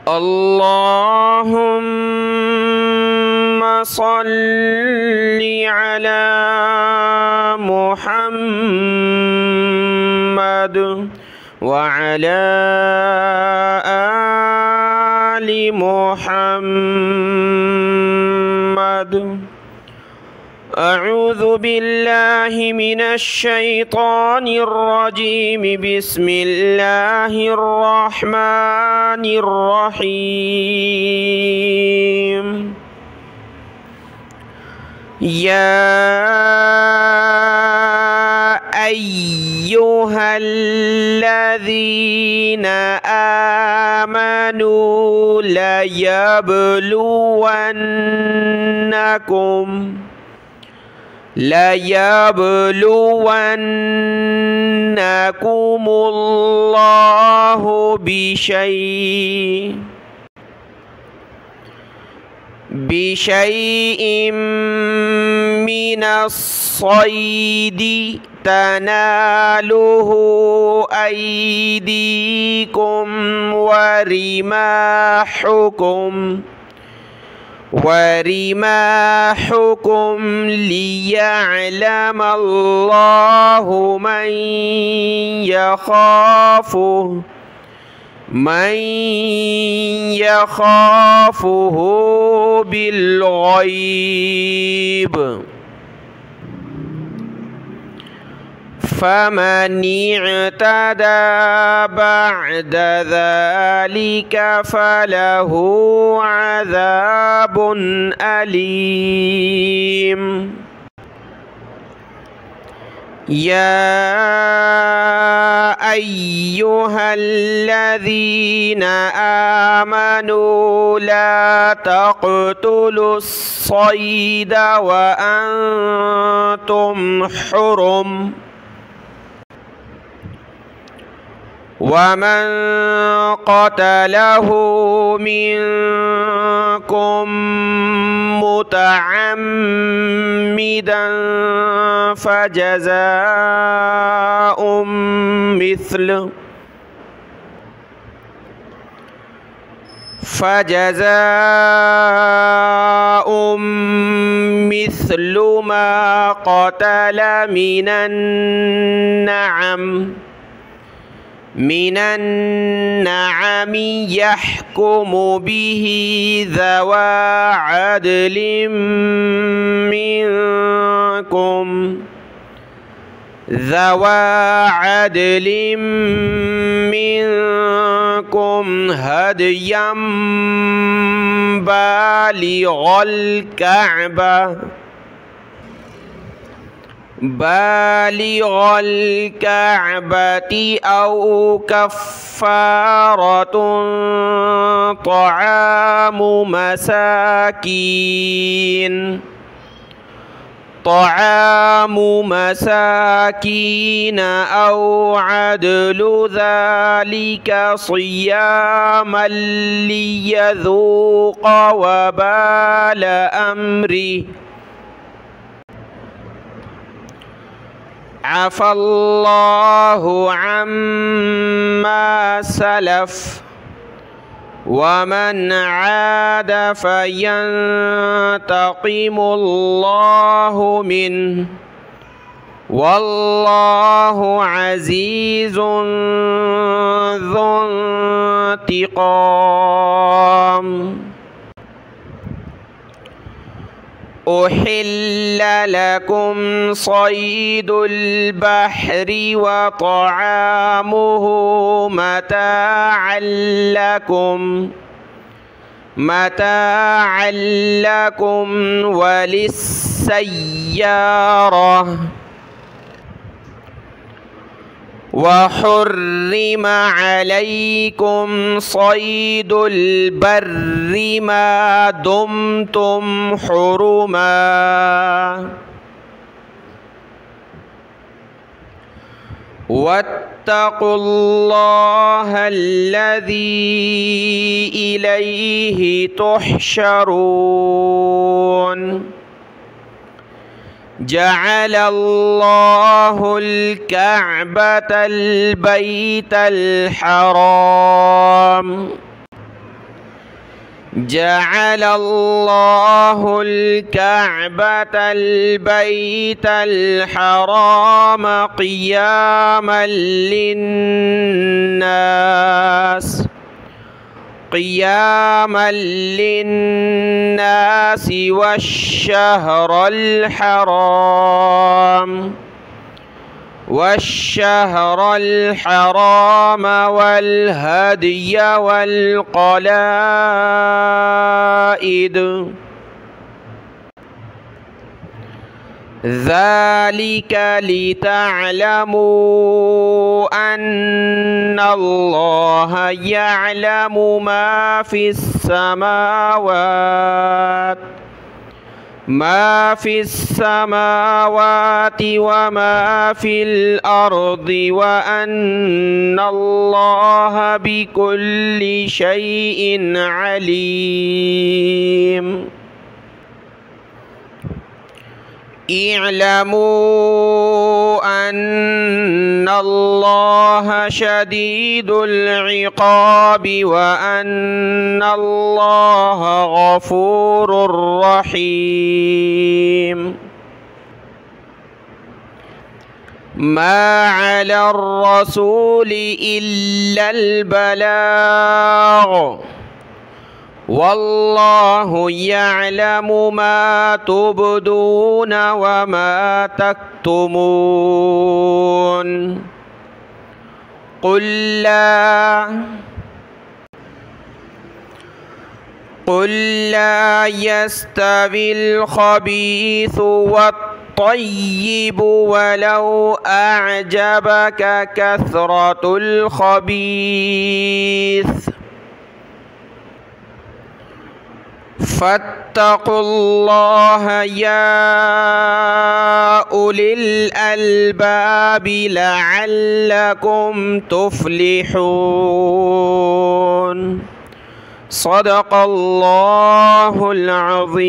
اللهم صل على محمد وعلى آل محمد. أعوذ بالله من الشيطان الرجيم. بسم الله الرحمن الرحيم. يا أيها الذين آمنوا ليبلونكم الله بشيء من الصيد تناله أيديكم ورماحكم ليعلم الله من يخافه بالغيب. فمن اعتدى بعد ذلك فله عذاب أليم. يا أيها الذين آمنوا لا تقتلوا الصيد وأنتم حرم، ومن قتله منكم متعمدا فجزاء مثل ما قتل من النعم يحكم به ذوى عدل منكم هديا بالغ الكعبة أو كفارة طعام مساكين أو عدل ذلك صياما ليذوق وبال أمره. عفى الله عما سلف ومن عاد فينتقم الله منه والله عزيز ذو انتقام. أحل لكم صيد البحر وطعامه متاعا لكم وللسيارة. وحرم عليكم صيد البر ما دمتم حرما واتقوا الله الذي إليه تحشرون. جعل الله الكعبة البيت الحرام جعل الله الكعبة البيت الحرام قياما للناس والشهر الحرام والهدي والقلائد ذلك لتعلموا أن الله يعلم ما في السماوات وما في الأرض وأن الله بكل شيء عليم. اعلموا أن الله شديد العقاب وأن الله غفور رحيم. ما على الرسول إلا البلاغ والله يعلم ما تبدون وما تكتمون. قل لا يستوي الخبيث والطيب ولو أعجبك كثرة الخبيث فاتقوا الله يا أولي الألباب لعلكم تفلحون. صدق الله العظيم.